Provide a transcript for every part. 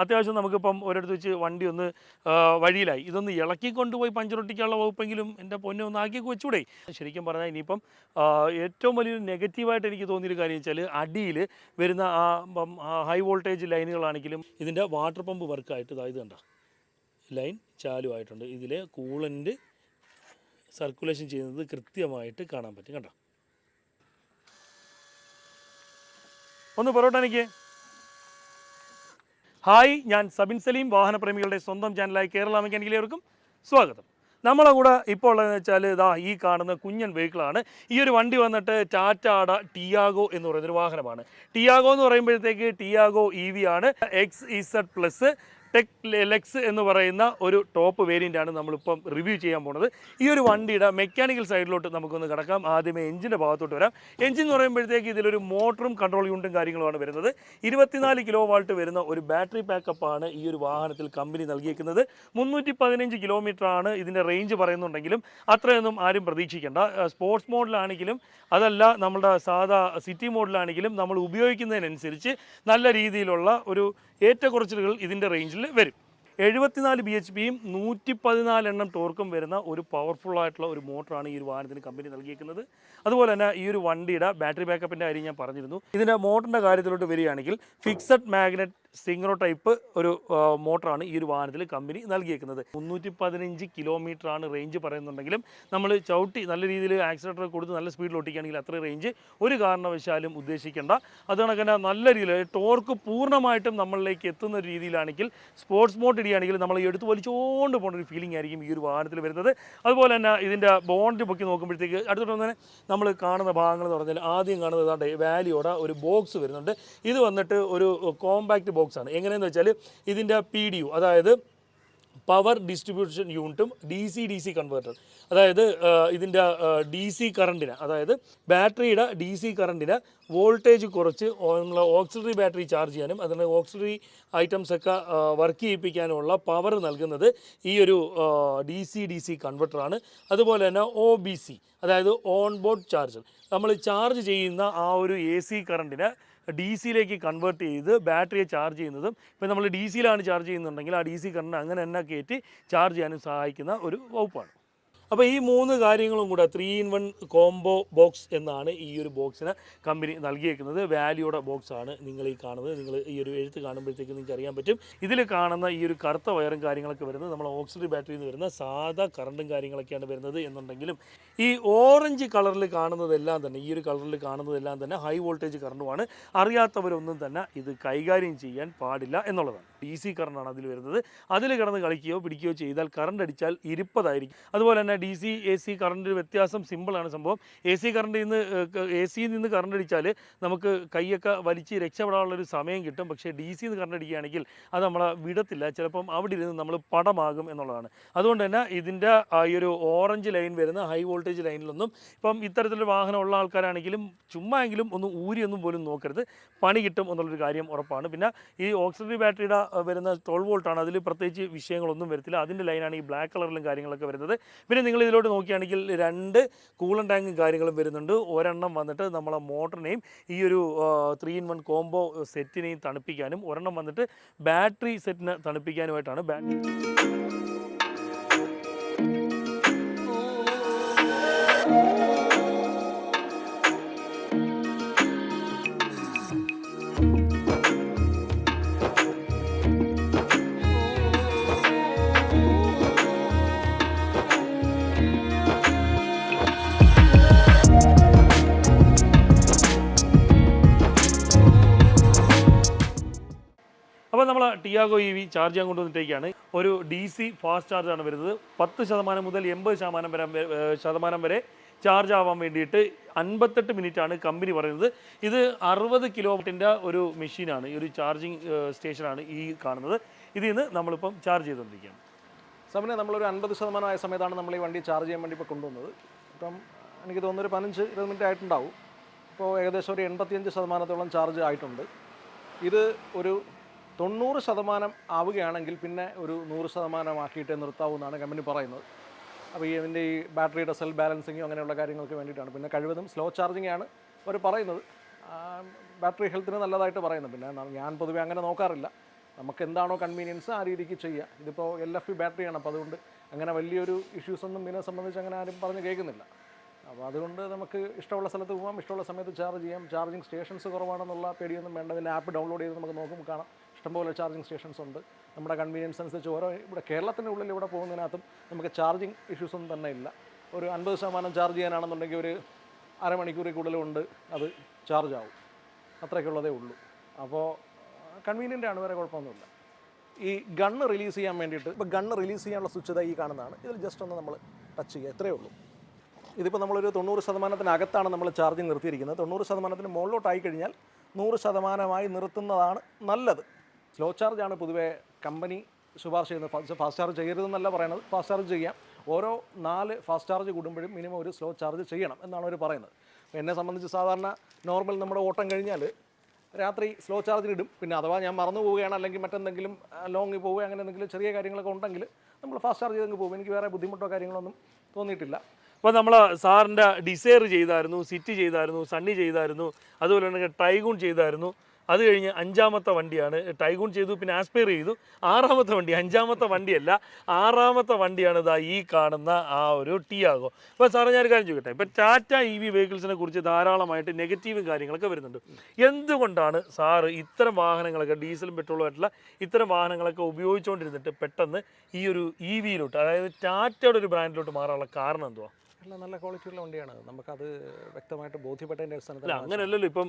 അത്യാവശ്യം നമുക്കിപ്പം ഒരിടത്ത് വെച്ച് വണ്ടി ഒന്ന് വഴിയിലായി, ഇതൊന്ന് ഇളക്കി കൊണ്ടുപോയി പഞ്ചറൊട്ടിക്കാനുള്ള വകുപ്പെങ്കിലും എൻ്റെ പൊന്നെ ഒന്ന് ആക്കി വെച്ചൂടെ. ശരിക്കും പറഞ്ഞാൽ ഇനിയിപ്പം ഏറ്റവും വലിയൊരു നെഗറ്റീവായിട്ട് എനിക്ക് തോന്നിയൊരു കാര്യം വെച്ചാൽ അടിയിൽ വരുന്ന ഹൈ വോൾട്ടേജ് ലൈനുകളാണെങ്കിലും ഇതിൻ്റെ വാട്ടർ പമ്പ് വർക്കായിട്ട് ഇത് കണ്ട ലൈൻ ചാലുമായിട്ടുണ്ട്. ഇതിൽ കൂളൻ്റ് സർക്കുലേഷൻ ചെയ്യുന്നത് കൃത്യമായിട്ട് കാണാൻ പറ്റും. കണ്ടോ, ഒന്ന് പൊറോട്ട എനിക്ക്. ഹായ്, ഞാൻ സബിൻ സലീം, വാഹനപ്രേമികളുടെ സ്വന്തം ചാനലായ കേരള മെക്കാനിക്കലേവർക്കും സ്വാഗതം. നമ്മളെ കൂടെ ഇപ്പോൾ ഉള്ളതെന്ന് വെച്ചാൽ ഈ കാണുന്ന കുഞ്ഞൻ വെഹിക്കിളാണ്. ഈ ഒരു വണ്ടി വന്നിട്ട് ടാറ്റായുടെ ടിയാഗോ എന്ന് പറയുന്നൊരു വാഹനമാണ്. ടിയാഗോ എന്ന് പറയുമ്പോഴത്തേക്ക് ടിയാഗോ EV ആണ്. XZ+ ടെക് ലെക്സ് എന്ന് പറയുന്ന ഒരു ടോപ്പ് വേരിയൻ്റാണ് നമ്മളിപ്പം റിവ്യൂ ചെയ്യാൻ പോകുന്നത്. ഈ ഒരു വണ്ടിയുടെ മെക്കാനിക്കൽ സൈഡിലോട്ട് നമുക്കൊന്ന് കിടക്കാം. ആദ്യമേ എഞ്ചിൻ്റെ ഭാഗത്തോട്ട് വരാം. എഞ്ചിൻ എന്ന് പറയുമ്പോഴത്തേക്ക് ഇതിലൊരു മോട്ടറും കൺട്രോൾ യൂണിറ്റും കാര്യങ്ങളുമാണ് വരുന്നത്. 24 kW വരുന്ന ഒരു ബാറ്ററി പാക്കപ്പാണ് ഈ ഒരു വാഹനത്തിൽ കമ്പനി നൽകിയിരിക്കുന്നത്. 315 കിലോമീറ്ററാണ് ഇതിൻ്റെ റേഞ്ച് പറയുന്നുണ്ടെങ്കിലും അത്രയൊന്നും ആരും പ്രതീക്ഷിക്കേണ്ട. സ്പോർട്സ് മോഡിലാണെങ്കിലും അതല്ല നമ്മുടെ സാധാ സിറ്റി മോഡിലാണെങ്കിലും നമ്മൾ ഉപയോഗിക്കുന്നതിനനുസരിച്ച് നല്ല രീതിയിലുള്ള ഒരു ഏറ്റക്കുറച്ചിലുകൾ ഇതിൻ്റെ റേഞ്ചിൽ വരും. 74 bhpയും 114 ടോർക്കും വരുന്ന ഒരു പവർഫുള്ളായിട്ടുള്ള ഒരു മോട്ടറാണ് ഈ ഒരു വാഹനത്തിന് കമ്പനി നൽകിയിരിക്കുന്നത്. അതുപോലെ തന്നെ ഈ ഒരു വണ്ടിയുടെ ബാറ്ററി ബാക്കപ്പിൻ്റെ കാര്യം ഞാൻ പറഞ്ഞിരുന്നു. ഇതിൻ്റെ മോട്ടറിൻ്റെ കാര്യത്തിലോട്ട് വരികയാണെങ്കിൽ ഫിക്സഡ് മാഗ്നറ്റ് സിംഗ്നോ ടൈപ്പ് ഒരു മോട്ടറാണ് ഈ ഒരു വാഹനത്തിൽ കമ്പനി നൽകിയിരിക്കുന്നത്. 315 കിലോമീറ്ററാണ് റേഞ്ച് പറയുന്നുണ്ടെങ്കിലും നമ്മൾ ചവിട്ടി നല്ല രീതിയിൽ ആക്സിലേറ്റർ കൊടുത്ത് നല്ല സ്പീഡിൽ ഓടിക്കുകയാണെങ്കിൽ അത്ര റേഞ്ച് ഒരു കാരണവശാലും ഉദ്ദേശിക്കേണ്ട. അത് കണക്കന്നെ നല്ല രീതിയിൽ ടോർക്ക് പൂർണ്ണമായിട്ടും നമ്മളിലേക്ക് എത്തുന്ന രീതിയിലാണെങ്കിൽ സ്പോർട്സ് മോഡ് ഇടുകയാണെങ്കിൽ നമ്മൾ എടുത്ത് വലിച്ചുകൊണ്ട് പോകുന്ന ഒരു ഫീലിംഗ് ആയിരിക്കും ഈ ഒരു വാഹനത്തിൽ വരുന്നത്. അതുപോലെ തന്നെ ഇതിൻ്റെ ബോണ്ട് പൊക്കി നോക്കുമ്പോഴത്തേക്ക് അടുത്തോട്ട് തന്നെ നമ്മൾ കാണുന്ന ഭാഗങ്ങൾ എന്ന് പറഞ്ഞാൽ ആദ്യം കാണുന്നത് വാലിയോടെ ഒരു ബോക്സ് വരുന്നുണ്ട്. ഇത് വന്നിട്ട് ഒരു കോമ്പാക്റ്റ് ബോക്സാണ്. എങ്ങനെയെന്ന് വെച്ചാൽ ഇതിൻ്റെ PDU, അതായത് പവർ ഡിസ്ട്രിബ്യൂഷൻ യൂണിറ്റും DC കൺവേർട്ടർ, അതായത് ഇതിൻ്റെ DC കറണ്ടിന്, അതായത് ബാറ്ററിയുടെ DC കറണ്ടിന് വോൾട്ടേജ് കുറച്ച് നമ്മൾ ഓക്സിലറി ബാറ്ററി ചാർജ് ചെയ്യാനും അതിന് ഓക്സിലറി ഐറ്റംസ് ഒക്കെ വർക്ക് ചെയ്യിപ്പിക്കാനുമുള്ള പവർ നൽകുന്നത് ഈ ഒരു DC കൺവെർട്ടറാണ്. അതുപോലെ തന്നെ OBC, അതായത് ഓൺ ബോർഡ് ചാർജർ, നമ്മൾ ചാർജ് ചെയ്യുന്ന ആ ഒരു AC കറണ്ടിനെ DC കൺവേർട്ട് ചെയ്ത് ബാറ്ററിയെ ചാർജ് ചെയ്യുന്നതും, ഇപ്പോൾ നമ്മൾ DC ചാർജ് ചെയ്യുന്നുണ്ടെങ്കിൽ ആ DC കറണ്ട് അങ്ങനെ തന്നെ കയറ്റി ചാർജ് ചെയ്യാനും സഹായിക്കുന്ന ഒരു വകുപ്പാണ്. അപ്പോൾ ഈ 3 കാര്യങ്ങളും കൂടെ 3-in-1 കോംബോ ബോക്സ് എന്നാണ് ഈ ഒരു ബോക്സിന് കമ്പനി നൽകിയിരിക്കുന്നത്. വാല്യൂയുടെ ബോക്സാണ് നിങ്ങൾ ഈ കാണുന്നത്. നിങ്ങൾ ഈ ഒരു എഴുത്ത് കാണുമ്പോഴത്തേക്ക് നിങ്ങൾക്ക് അറിയാൻ പറ്റും. ഇതിൽ കാണുന്ന ഈ ഒരു കറുത്ത വയറും കാര്യങ്ങളൊക്കെ വരുന്നത് നമ്മൾ ഓക്സിലറി ബാറ്ററിയിൽ നിന്ന് വരുന്ന സാധാ കറണ്ടും കാര്യങ്ങളൊക്കെയാണ് വരുന്നത് എന്നുണ്ടെങ്കിലും ഈ ഓറഞ്ച് കളറിൽ കാണുന്നതെല്ലാം തന്നെ, ഈ ഒരു കളറിൽ കാണുന്നതെല്ലാം തന്നെ ഹൈ വോൾട്ടേജ് കറണ്ടുമാണ്. അറിയാത്തവരൊന്നും തന്നെ ഇത് കൈകാര്യം ചെയ്യാൻ പാടില്ല എന്നുള്ളതാണ്. DC കറണ്ടാണ് അതിൽ വരുന്നത്. അതിൽ കിടന്ന് കളിക്കുകയോ പിടിക്കുകയോ ചെയ്താൽ കറണ്ട് അടിച്ചാൽ ഇരുപ്പതായിരിക്കും. അതുപോലെ തന്നെ DC AC കറണ്ട് വ്യത്യാസം സിമ്പിളാണ് സംഭവം. AC-യിൽ നിന്ന് കറണ്ട് അടിച്ചാൽ നമുക്ക് കൈയൊക്കെ വലിച്ച് രക്ഷപ്പെടാനുള്ളൊരു സമയം കിട്ടും. പക്ഷേ DC-യിൽ നിന്ന് കറണ്ട് അടിക്കുകയാണെങ്കിൽ അത് നമ്മളെ വിടത്തില്ല. ചിലപ്പം അവിടെ ഇരുന്ന് നമ്മൾ പടമാകും എന്നുള്ളതാണ്. അതുകൊണ്ട് തന്നെ ഇതിൻ്റെ ഈ ഒരു ഓറഞ്ച് ലൈൻ വരുന്ന ഹൈ വോൾട്ടേജ് ലൈനിലൊന്നും ഇപ്പം ഇത്തരത്തിലൊരു വാഹനമുള്ള ആൾക്കാരാണെങ്കിലും ചുമ്മാ എങ്കിലും ഒന്ന് ഊരിയൊന്നും പോലും നോക്കരുത്, പണി കിട്ടും എന്നുള്ളൊരു കാര്യം ഉറപ്പാണ്. പിന്നെ ഈ ഓക്സിലറി ബാറ്ററിയുടെ വരുന്ന 12 വോൾട്ടാണ്. അതിൽ പ്രത്യേകിച്ച് വിഷയങ്ങളൊന്നും വരത്തില്ല. അതിൻ്റെ ലൈനാണ് ഈ ബ്ലാക്ക് കളറിലും കാര്യങ്ങളൊക്കെ വരുന്നത്. പിന്നെ നിങ്ങൾ ഇതിലോട്ട് നോക്കുകയാണെങ്കിൽ 2 കൂളൻ ടാങ്കും കാര്യങ്ങളും വരുന്നുണ്ട്. ഒരെണ്ണം വന്നിട്ട് നമ്മളെ മോട്ടറിനെയും ഈ ഒരു 3-in-1 കോംബോ സെറ്റിനെയും തണുപ്പിക്കാനും, ഒരെണ്ണം വന്നിട്ട് ബാറ്ററി സെറ്റിനെ തണുപ്പിക്കാനുമായിട്ടാണ്. അപ്പോൾ നമ്മൾ ടിയാഗോ EV ചാർജ് ചെയ്യാൻ കൊണ്ടുവന്നിട്ടേക്കാണ്. ഒരു DC ഫാസ്റ്റ് ചാർജാണ് വരുന്നത്. 10% മുതൽ 80% വരെ ചാർജ് ആവാൻ വേണ്ടിയിട്ട് 58 മിനിറ്റാണ് കമ്പനി പറയുന്നത്. ഇത് 60 കിലോവാട്ടിൻ്റെ ഒരു മെഷീനാണ്, ഈ ഒരു ചാർജിങ് സ്റ്റേഷനാണ് ഈ കാണുന്നത്. ഇതിൽ നിന്ന് നമ്മളിപ്പം ചാർജ് ചെയ്തുകൊണ്ടിരിക്കുകയാണ്. സമയം നമ്മളൊരു 50% ആയ സമയത്താണ് നമ്മൾ ഈ വണ്ടി ചാർജ് ചെയ്യാൻ വേണ്ടി ഇപ്പോൾ കൊണ്ടുവന്നത്. ഇപ്പം എനിക്ക് തോന്നുന്നു ഒരു 15-20 മിനിറ്റ് ആയിട്ടുണ്ടാവും. ഇപ്പോൾ ഏകദേശം ഒരു 85% ചാർജ് ആയിട്ടുണ്ട്. ഇത് ഒരു 90% ആവുകയാണെങ്കിൽ പിന്നെ ഒരു 100% ആക്കിയിട്ടേ നിർത്താവുന്നതാണ് കമ്പനി പറയുന്നത്. അപ്പോൾ ഇതിൻ്റെ ഈ ബാറ്ററിയുടെ സെൽ ബാലൻസിങ്ങും അങ്ങനെയുള്ള കാര്യങ്ങൾക്ക് വേണ്ടിയിട്ടാണ്. പിന്നെ കഴിവതും സ്ലോ ചാർജിങ് ആണ് അവർ പറയുന്നത്. ബാറ്ററി ഹെൽത്തിന് നല്ലതായിട്ട് പറയുന്നത്. പിന്നെ ഞാൻ പൊതുവേ അങ്ങനെ നോക്കാറില്ല. നമുക്ക് എന്താണോ കൺവീനിയൻസ് ആ രീതിക്ക് ചെയ്യുക. ഇതിപ്പോൾ LFP ബാറ്ററിയാണ്, അപ്പോൾ അതുകൊണ്ട് അങ്ങനെ വലിയൊരു ഇഷ്യൂസൊന്നും ഇതിനെ സംബന്ധിച്ച് അങ്ങനെ ആരും പറഞ്ഞ് കേൾക്കുന്നില്ല. അപ്പോൾ അതുകൊണ്ട് നമുക്ക് ഇഷ്ടമുള്ള സ്ഥലത്ത് പോകാം, ഇഷ്ടമുള്ള സമയത്ത് ചാർജ് ചെയ്യാം. ചാർജിങ് സ്റ്റേഷൻസ് കുറവാണെന്നുള്ള പേടിയൊന്നും വേണ്ട. ഇതിൻ്റെ ആപ്പ് ഡൗൺലോഡ് ചെയ്ത് നമുക്ക് നോക്കുമ്പോൾ കാണാം ഇഷ്ടംപോലെ ചാർജിങ് സ്റ്റേഷൻസ് ഉണ്ട്. നമ്മുടെ കൺവീനിയൻസ് അനുസരിച്ച് ഓരോ ഇവിടെ കേരളത്തിൻ്റെ ഉള്ളിൽ ഇവിടെ പോകുന്നതിനകത്തും നമുക്ക് ചാർജിങ് ഇഷ്യൂസൊന്നും തന്നെ ഇല്ല. ഒരു 50% ചാർജ് ചെയ്യാനാണെന്നുണ്ടെങ്കിൽ ഒരു അരമണിക്കൂറിൽ കൂടുതലുണ്ട് അത് ചാർജ് ആവും, അത്രയ്ക്കുള്ളതേ ഉള്ളൂ. അപ്പോൾ കൺവീനിയൻ്റാണ്, വേറെ കുഴപ്പമൊന്നുമില്ല. ഈ ഗണ്ണ് റിലീസ് ചെയ്യാൻ വേണ്ടിയിട്ട് ഇപ്പോൾ ഗണ്ണ് റിലീസ് ചെയ്യാനുള്ള സ്വിച്ച് ഇതാ ഈ കാണുന്നതാണ്. ഇതിൽ ജസ്റ്റ് ഒന്ന് നമ്മൾ ടച്ച് ചെയ്യുക, ഇത്രയേ ഉള്ളൂ. ഇതിപ്പോൾ നമ്മളൊരു 90%-അകത്താണ് നമ്മൾ ചാർജിങ് നിർത്തിയിരിക്കുന്നത്. 90%-ന് മുകളിലോട്ടായി കഴിഞ്ഞാൽ 100%-ആയി നിർത്തുന്നതാണ് നല്ലത്. സ്ലോ ചാർജാണ് പൊതുവേ കമ്പനി ശുപാർശ ചെയ്യുന്നത്. ഫാസ്റ്റ് ചാർജ് ചെയ്യരുതെന്നല്ല പറയുന്നത്, ഫാസ്റ്റ് ചാർജ് ചെയ്യാം. ഓരോ 4 ഫാസ്റ്റ് ചാർജ് കൂടുമ്പോഴും മിനിമം ഒരു സ്ലോ ചാർജ് ചെയ്യണം എന്നാണ് അവർ പറയുന്നത്. എന്നെ സംബന്ധിച്ച് സാധാരണ നോർമൽ നമ്മുടെ ഓട്ടം കഴിഞ്ഞാൽ രാത്രി സ്ലോ ചാർജിലിടും. പിന്നെ അഥവാ ഞാൻ മറന്നു പോവുകയാണ്, അല്ലെങ്കിൽ മറ്റെന്തെങ്കിലും ലോങ്ങിൽ പോവുക, അങ്ങനെ എന്തെങ്കിലും ചെറിയ കാര്യങ്ങളൊക്കെ ഉണ്ടെങ്കിൽ നമ്മൾ ഫാസ്റ്റ് ചാർജ് ചെയ്തെങ്കിൽ പോകും. എനിക്ക് വേറെ ബുദ്ധിമുട്ടോ കാര്യങ്ങളൊന്നും തോന്നിയിട്ടില്ല. അപ്പോൾ നമ്മൾ സാറിൻ്റെ ഡിസയർ ചെയ്തായിരുന്നു, സിറ്റി ചെയ്തായിരുന്നു, സണ്ണി ചെയ്തായിരുന്നു, അതുപോലെ തന്നെ ടൈഗൂൺ ചെയ്തായിരുന്നു. അത് കഴിഞ്ഞ് 5ാമത്തെ വണ്ടിയാണ് ടൈഗൂൺ ചെയ്തു, പിന്നെ ആസ്പയർ ചെയ്തു. 6ാമത്തെ വണ്ടി, 5ാമത്തെ വണ്ടിയല്ല 6ാമത്തെ വണ്ടിയാണ് ഇതാ ഈ കാണുന്ന ആ ഒരു ടിയാഗോ. അപ്പോൾ സാറേ ഞാനൊരു കാര്യം ചോദിക്കട്ടെ, ഇപ്പോൾ ടാറ്റ EV വെഹിക്കിൾസിനെ കുറിച്ച് ധാരാളമായിട്ട് നെഗറ്റീവും കാര്യങ്ങളൊക്കെ വരുന്നുണ്ട്. എന്തുകൊണ്ടാണ് സാറ് ഇത്തരം വാഹനങ്ങളൊക്കെ ഡീസലും പെട്രോളും ആയിട്ടുള്ള ഇത്തരം വാഹനങ്ങളൊക്കെ ഉപയോഗിച്ചുകൊണ്ടിരുന്നിട്ട് പെട്ടെന്ന് ഈ ഒരു EVയിലോട്ട്, അതായത് ടാറ്റയുടെ ഒരു ബ്രാൻഡിലോട്ട് മാറാനുള്ള കാരണം എന്തുവാ? അല്ല, നല്ല ക്വാളിറ്റിയുള്ള വണ്ടിയാണ്, നമുക്കത് വ്യക്തമായിട്ട് ബോധ്യപ്പെട്ടതിൻ്റെ അല്ല അടിസ്ഥാനത്തിൽ. അങ്ങനെയല്ലല്ലോ ഇപ്പം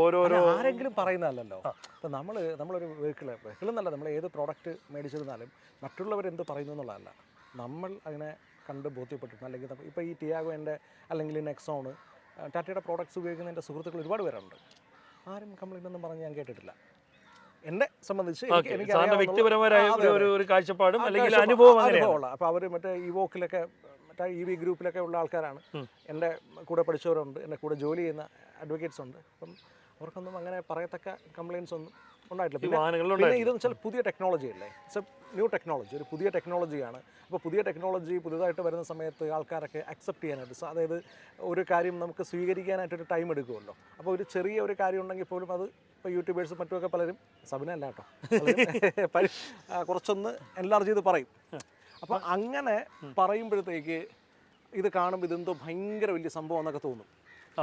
ഓരോരോ ആരെങ്കിലും പറയുന്നതല്ലല്ലോ. ഇപ്പം നമ്മളൊരു വെഹിക്കിൾ എന്നല്ല, നമ്മൾ ഏത് പ്രോഡക്റ്റ് മേടിച്ചിരുന്നാലും മറ്റുള്ളവരെന്ത് പറയുന്നു എന്നുള്ളതല്ല, നമ്മൾ അതിനെ കണ്ട് ബോധ്യപ്പെട്ടിട്ടുണ്ട്. അല്ലെങ്കിൽ ഇപ്പോൾ ഈ ടിയാഗോൻ്റെ അല്ലെങ്കിൽ നെക്സോണ്, ടാറ്റയുടെ പ്രോഡക്ട്സ് ഉപയോഗിക്കുന്ന എൻ്റെ സുഹൃത്തുക്കൾ ഒരുപാട് പേരുണ്ട്. ആരും കംപ്ലൈൻ്റ് ഒന്നും പറഞ്ഞ് ഞാൻ കേട്ടിട്ടില്ല. എന്നെ സംബന്ധിച്ച് എനിക്ക് വ്യക്തിപരമായ ഒരു കാഴ്ചപ്പാടും അല്ലെങ്കിൽ അനുഭവമുള്ള. അപ്പോൾ അവർ മറ്റേ ഇവോക്കിലൊക്കെ EV ഗ്രൂപ്പിലൊക്കെ ഉള്ള ആൾക്കാരാണ്. എൻ്റെ കൂടെ പഠിച്ചവരുണ്ട്, എൻ്റെ കൂടെ ജോലി ചെയ്യുന്ന അഡ്വക്കേറ്റ്സ് ഉണ്ട്. അപ്പം അവർക്കൊന്നും അങ്ങനെ പറയത്തക്ക കംപ്ലയിൻസ് ഒന്നും ഉണ്ടായിട്ടില്ല. പിന്നെ ഇതെന്ന് വെച്ചാൽ പുതിയ ടെക്നോളജി അല്ലേ, ഇറ്റ്സ് എ ന്യൂ ടെക്നോളജി, ഒരു പുതിയ ടെക്നോളജിയാണ്. അപ്പോൾ പുതിയ ടെക്നോളജി പുതുതായിട്ട് വരുന്ന സമയത്ത് ആൾക്കാരൊക്കെ അക്സെപ്റ്റ് ചെയ്യാനായിട്ട്, അതായത് ഒരു കാര്യം നമുക്ക് സ്വീകരിക്കാനായിട്ടൊരു ടൈം എടുക്കുമല്ലോ. അപ്പോൾ ഒരു ചെറിയ ഒരു കാര്യം ഉണ്ടെങ്കിൽ പോലും അത് ഇപ്പോൾ യൂട്യൂബേഴ്സും മറ്റുമൊക്കെ പലരും, സബിനല്ല കേട്ടോ, കുറച്ചൊന്ന് എൻലാർജ് ചെയ്ത് പറയും. അപ്പോൾ അങ്ങനെ പറയുമ്പോഴത്തേക്ക് ഇത് കാണുമ്പോൾ ഇതെന്തോ ഭയങ്കര വലിയ സംഭവം എന്നൊക്കെ തോന്നും.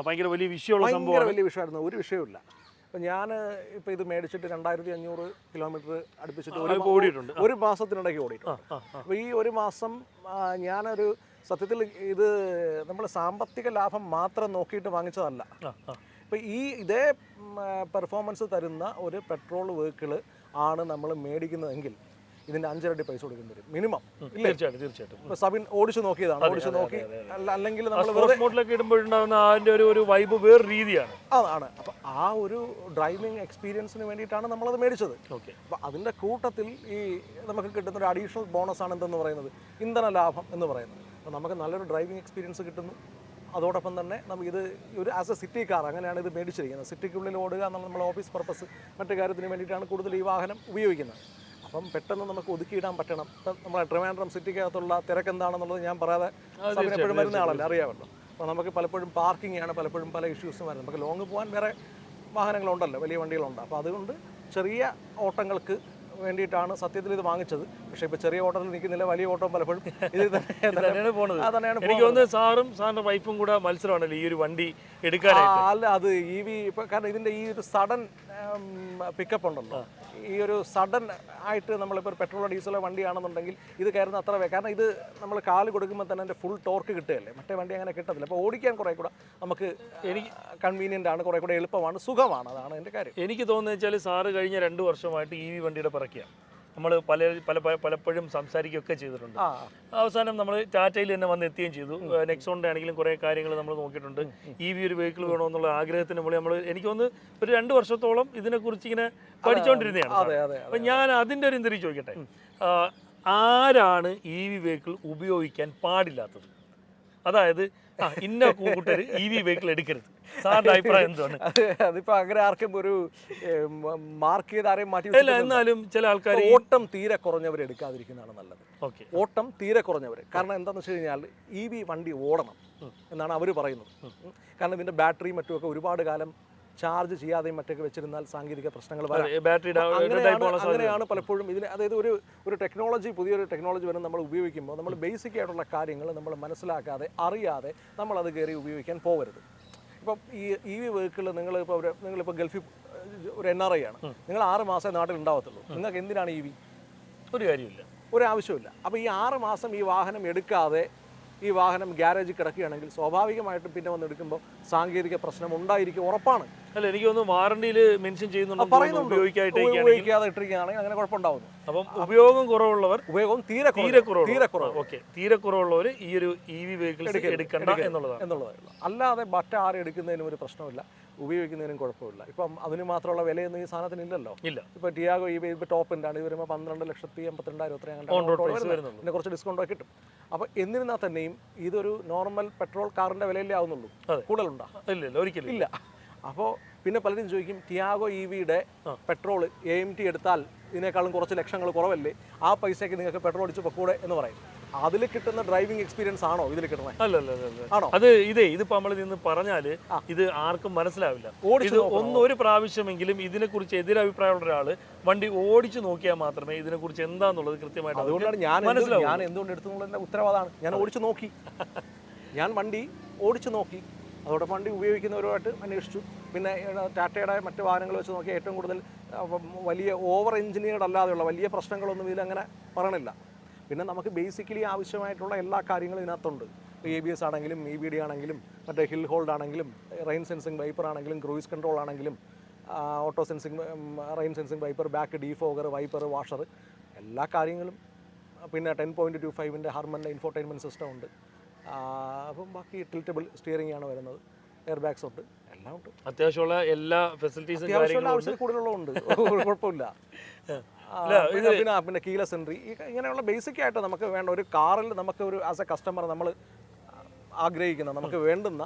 ഭയങ്കര വലിയ വിഷയമുള്ള ഭയങ്കര വലിയ വിഷയമായിരുന്നു. ഒരു വിഷയമില്ല. അപ്പോൾ ഞാൻ ഇപ്പോൾ ഇത് മേടിച്ചിട്ട് 2500 കിലോമീറ്റർ അടുപ്പിച്ചിട്ട് ഒരു മാസത്തിനിടയ്ക്ക് ഓടിയിട്ടുണ്ട്. അപ്പോൾ ഈ ഒരു മാസം ഞാനൊരു സത്യത്തിൽ ഇത് നമ്മൾ സാമ്പത്തിക ലാഭം മാത്രം നോക്കിയിട്ട് വാങ്ങിച്ചതല്ല. ഇപ്പോൾ ഇതേ പെർഫോമൻസ് തരുന്ന ഒരു പെട്രോൾ വെഹിക്കിൾ ആണ് നമ്മൾ മേടിക്കുന്നതെങ്കിൽ ഇതിൻ്റെ 5 ഇരട്ടി പൈസ കൊടുക്കേണ്ടി വരും മിനിമം. തീർച്ചയായിട്ടും. ഇപ്പോൾ സബിൻ ഓടിച്ചു നോക്കിയതാണ്, ഓടിച്ചു നോക്കി. അല്ലെങ്കിൽ നമ്മൾ മോഡിലൊക്കെ ഇടുമ്പോഴുണ്ടാകുന്ന അതിൻ്റെ ഒരു വൈബ് വേറെ രീതിയാണ്. അതാണ്. അപ്പോൾ ആ ഒരു ഡ്രൈവിംഗ് എക്സ്പീരിയൻസിന് വേണ്ടിയിട്ടാണ് നമ്മളത് മേടിച്ചത്. അപ്പോൾ അതിൻ്റെ കൂട്ടത്തിൽ ഈ നമുക്ക് കിട്ടുന്ന ഒരു അഡീഷണൽ ബോണസാണ് എന്തെന്ന് പറയുന്നത്, ഇന്ധന ലാഭം എന്ന് പറയുന്നത്. അപ്പോൾ നമുക്ക് നല്ലൊരു ഡ്രൈവിംഗ് എക്സ്പീരിയൻസ് കിട്ടുന്നു. അതോടൊപ്പം തന്നെ നമുക്കിത് ഒരു ആസ് എ സിറ്റി കാർ അങ്ങനെയാണ് ഇത് മേടിച്ചിരിക്കുന്നത്. സിറ്റിക്കുള്ളിൽ ഓടുക എന്നുള്ള നമ്മൾ ഓഫീസ് പർപ്പസ് മറ്റു കാര്യത്തിന് വേണ്ടിയിട്ടാണ് കൂടുതൽ ഈ വാഹനം ഉപയോഗിക്കുന്നത്. അപ്പം പെട്ടെന്ന് നമുക്ക് ഒതുക്കിയിടാൻ പറ്റണം. ഇപ്പം നമ്മളെ ട്രിവാൻഡ്രം സിറ്റിക്കകത്തുള്ള തിരക്കെന്താണെന്നുള്ളത് ഞാൻ പറയാതെ എപ്പോഴും വരുന്ന ആളല്ലേ, അറിയാമല്ലോ. അപ്പോൾ നമുക്ക് പലപ്പോഴും പാർക്കിംഗ് ആണ്, പലപ്പോഴും പല ഇഷ്യൂസും വരുന്നത്. നമുക്ക് ലോങ് പോകാൻ വേറെ വാഹനങ്ങളുണ്ടല്ലോ, വലിയ വണ്ടികളുണ്ട്. അപ്പോൾ അതുകൊണ്ട് ചെറിയ ഓട്ടങ്ങൾക്ക് വേണ്ടിയിട്ടാണ് സത്യത്തിൽ ഇത് വാങ്ങിച്ചത്. പക്ഷേ ഇപ്പോൾ ചെറിയ ഓട്ടത്തിൽ നിൽക്കുന്നില്ല, വലിയ ഓട്ടം പലപ്പോഴും ഇത് തന്നെയാണ് പോകുന്നത്. എനിക്ക് തോന്നുന്നത് സാറും സാറിൻ്റെ വൈഫും കൂടെ മത്സരമാണല്ലോ ഈ ഒരു വണ്ടി എടുക്കാനായിട്ട്. അല്ല, അത് EV ഇപ്പോൾ കാരണം ഇതിൻ്റെ ഈ ഒരു സഡൻ പിക്കപ്പ് ഉണ്ടല്ലോ, ഈ ഒരു സഡൻ ആയിട്ട് നമ്മളിപ്പോൾ ഒരു പെട്രോളോ ഡീസലോ വണ്ടിയാണെന്നുണ്ടെങ്കിൽ ഇത് കയറുന്ന അത്ര കാരണം ഇത് നമ്മൾ കാല് കൊടുക്കുമ്പോൾ തന്നെ അതിൻ്റെ ഫുൾ ടോർക്ക് കിട്ടുകയല്ലേ, മറ്റേ വണ്ടി അങ്ങനെ കിട്ടത്തില്ല. അപ്പോൾ ഓടിക്കാൻ കുറേ കൂടെ നമുക്ക് കൺവീനിയൻ്റ് ആണ്, കുറേ കൂടെ എളുപ്പമാണ്, സുഖമാണ്. അതാണ് എൻ്റെ കാര്യം. എനിക്ക് തോന്നുന്നത് വെച്ചാൽ സാറ് കഴിഞ്ഞ 2 വർഷമായിട്ട് EV വണ്ടിയുടെ പിറക്കിയാണ്. നമ്മൾ പലപ്പോഴും സംസാരിക്കുകയൊക്കെ ചെയ്തിട്ടുണ്ട്. അവസാനം നമ്മൾ ടാറ്റയിൽ തന്നെ വന്ന് എത്തുകയും ചെയ്തു. നെക്സോണിൻ്റെ ആണെങ്കിലും കുറേ കാര്യങ്ങൾ നമ്മൾ നോക്കിയിട്ടുണ്ട്. EV ഒരു വെഹിക്കിൾ വേണമെന്നുള്ള ആഗ്രഹത്തിന് മുകളിൽ നമ്മൾ എനിക്ക് തോന്നുന്നു ഒരു 2 വർഷത്തോളം ഇതിനെക്കുറിച്ച് ഇങ്ങനെ പഠിച്ചുകൊണ്ടിരുന്നതാണ്. അപ്പം ഞാൻ അതിൻ്റെ ഒരു എന്തെങ്കിലും ചോദിക്കട്ടെ, ആരാണ് EV വെഹിക്കിൾ ഉപയോഗിക്കാൻ പാടില്ലാത്തത്? അതായത് ഇന്ന കൂട്ടർ EV വെഹിക്കിൾ എടുക്കരുത്, സാറിന്റെ അഭിപ്രായം എന്താണ്? അതിപ്പോൾ അങ്ങനെ ആർക്കും ഒരു മാർക്ക് ചെയ്ത് ആരെയും മാറ്റി, എന്നാലും ചില ആൾക്കാർ ഓട്ടം തീരെ കുറഞ്ഞവർ എടുക്കാതിരിക്കുന്നതാണ് നല്ലത്. ഓട്ടം തീരെ കുറഞ്ഞവർ. കാരണം എന്താണെന്ന് വെച്ച് കഴിഞ്ഞാൽ EV വണ്ടി ഓടണം എന്നാണ് അവർ പറയുന്നത്. കാരണം ഇതിൻ്റെ ബാറ്ററി മറ്റുമൊക്കെ ഒരുപാട് കാലം ചാർജ് ചെയ്യാതെയും മറ്റൊക്കെ വെച്ചിരുന്നാൽ സാങ്കേതിക പ്രശ്നങ്ങൾ വരാം. ബാറ്ററിയുടെ അങ്ങനെയാണ് പലപ്പോഴും ഇതിന്, അതായത് ഒരു ടെക്നോളജി, പുതിയൊരു ടെക്നോളജി വരെ നമ്മൾ ഉപയോഗിക്കുമ്പോൾ നമ്മൾ ബേസിക് ആയിട്ടുള്ള കാര്യങ്ങൾ നമ്മൾ മനസ്സിലാക്കാതെ അറിയാതെ നമ്മളത് കയറി ഉപയോഗിക്കാൻ പോകരുത്. ഇപ്പം ഈ EV വെഹിക്കിൾ നിങ്ങളിപ്പോൾ ഗൾഫിൽ ഒരു NRI ആണ്, നിങ്ങൾ 6 മാസമേ നാട്ടിൽ ഉണ്ടാവത്തുള്ളൂ. നിങ്ങൾക്ക് എന്തിനാണ് EV? ഒരു കാര്യമില്ല, ഒരാവശ്യമില്ല. അപ്പോൾ ഈ 6 മാസം ഈ വാഹനം എടുക്കാതെ ഈ വാഹനം ഗ്യാരേജിൽ കിടക്കുകയാണെങ്കിൽ സ്വാഭാവികമായിട്ടും പിന്നെ വന്ന് എടുക്കുമ്പോൾ സാങ്കേതിക പ്രശ്നം ഉണ്ടായിരിക്കും, ഉറപ്പാണ്. അല്ല, എനിക്ക് തോന്നുന്നു വാറണ്ടിയിൽ മെൻഷൻ ചെയ്യുന്നുണ്ട് ഉപയോഗിക്കാതെ ഇട്ടിരിക്കുകയാണെങ്കിൽ അങ്ങനെ കുഴപ്പമുണ്ടാവുന്നു. അപ്പം ഉപയോഗം കുറവുള്ളവർ, ഉപയോഗം തീരെ കുറവ്, ഓക്കെ, തീരെ കുറവുള്ളവർ ഈ ഒരു EV വെഹിക്കിൾസ് എടുക്കണ്ട എന്നുള്ളതാണ്. അല്ലാതെ മറ്റാരും എടുക്കുന്നതിനും ഒരു പ്രശ്നമില്ല, ഉപയോഗിക്കുന്നതിനും കുഴപ്പമില്ല. ഇപ്പം അതിന് മാത്രമുള്ള വിലയൊന്നും ഈ സാധനത്തിന് ഇല്ലല്ലോ. ഇല്ല. ഇപ്പോൾ ടിയാഗോ ഇപ്പോൾ ടോപ്പിൻ്റെ ആണ്, ഇത് വരുമ്പോൾ 12,82,000 പിന്നെ കുറച്ച് ഡിസ്കൗണ്ട് ഒക്കെ കിട്ടും. അപ്പോൾ എന്നിരുന്നാൽ തന്നെയും ഇതൊരു നോർമൽ പെട്രോൾ കാറിൻ്റെ വിലയിലേ ആവുന്നുള്ളൂ, കൂടുതലുണ്ടോ? ഇല്ല, ഒരിക്കലും ഇല്ല. അപ്പോൾ പിന്നെ പലരും ചോദിക്കും, ടിയാഗോ EVയുടെ പെട്രോൾ AMT എടുത്താൽ ഇതിനേക്കാളും കുറച്ച് ലക്ഷങ്ങൾ കുറവല്ലേ, ആ പൈസയ്ക്ക് നിങ്ങൾക്ക് പെട്രോൾ അടിച്ച് പൊക്കൂടെ എന്ന് പറയും. അതിൽ കിട്ടുന്ന ഡ്രൈവിംഗ് എക്സ്പീരിയൻസ് ആണോ ഇതിൽ കിട്ടുന്നത്? അല്ല, ആണോ? അത് ഇതിപ്പോ നമ്മൾ നിന്ന് പറഞ്ഞാല് ഇത് ആർക്കും മനസ്സിലാവില്ല. ഇത് ഒരു പ്രാവശ്യമെങ്കിലും ഇതിനെക്കുറിച്ച് എതിരഭിപ്രായമുള്ള ഒരാൾ വണ്ടി ഓടിച്ചു നോക്കിയാൽ മാത്രമേ ഇതിനെക്കുറിച്ച് എന്താന്നുള്ളത് കൃത്യമായിട്ട്. അതുകൊണ്ടാണ് ഞാൻ എന്തുകൊണ്ട് എടുത്തുള്ള ഉത്തരവാദമാണ്. ഞാൻ ഓടിച്ചു നോക്കി, ഞാൻ വണ്ടി ഓടിച്ചു നോക്കി, അതോടെ വണ്ടി ഉപയോഗിക്കുന്നവരുമായിട്ട് അന്വേഷിച്ചു. പിന്നെ ടാറ്റയുടെ മറ്റ് വാഹനങ്ങൾ വെച്ച് നോക്കിയാൽ ഏറ്റവും കൂടുതൽ വലിയ ഓവർ എഞ്ചിനീയർഡ് അല്ലാതെയുള്ള വലിയ പ്രശ്നങ്ങളൊന്നും ഇതിലങ്ങനെ പറയണില്ല. പിന്നെ നമുക്ക് ബേസിക്കലി ആവശ്യമായിട്ടുള്ള എല്ലാ കാര്യങ്ങളും ഇതിനകത്തുണ്ട്. ABS ആണെങ്കിലും EBD ആണെങ്കിലും മറ്റേ ഹിൽ ഹോൾഡ് ആണെങ്കിലും റെയിൻ സെൻസിങ് വൈപ്പർ ആണെങ്കിലും ക്രൂയിസ് കൺട്രോൾ ആണെങ്കിലും auto sensing rain sensing wiper, back defogger, wiper, washer, എല്ലാ കാര്യങ്ങളും. പിന്നെ 10.25-ൻ്റെ ഹാർമൻ്റെ ഇൻഫോർടൈൻമെൻറ്റ് സിസ്റ്റം ഉണ്ട്. അപ്പം ബാക്കി ടിൽറ്റബിൾ സ്റ്റിയറിംഗ് ആണ് വരുന്നത്, എയർ ബാഗ്സ് ഉണ്ട്, എല്ലാം ഉണ്ട്. അത്യാവശ്യമുള്ള എല്ലാ ഫെസിലിറ്റീസും ആവശ്യത്തിൽ കൂടുതലുണ്ട്, കുഴപ്പമില്ല. പിന്നെ കീലെസ് എൻട്രി, ഇങ്ങനെയുള്ള ബേസിക് ആയിട്ട് നമുക്ക് വേണ്ട ഒരു കാറിൽ നമുക്ക് ഒരു ആസ് എ കസ്റ്റമർ നമ്മൾ ആഗ്രഹിക്കുന്ന, നമുക്ക് വേണ്ടുന്ന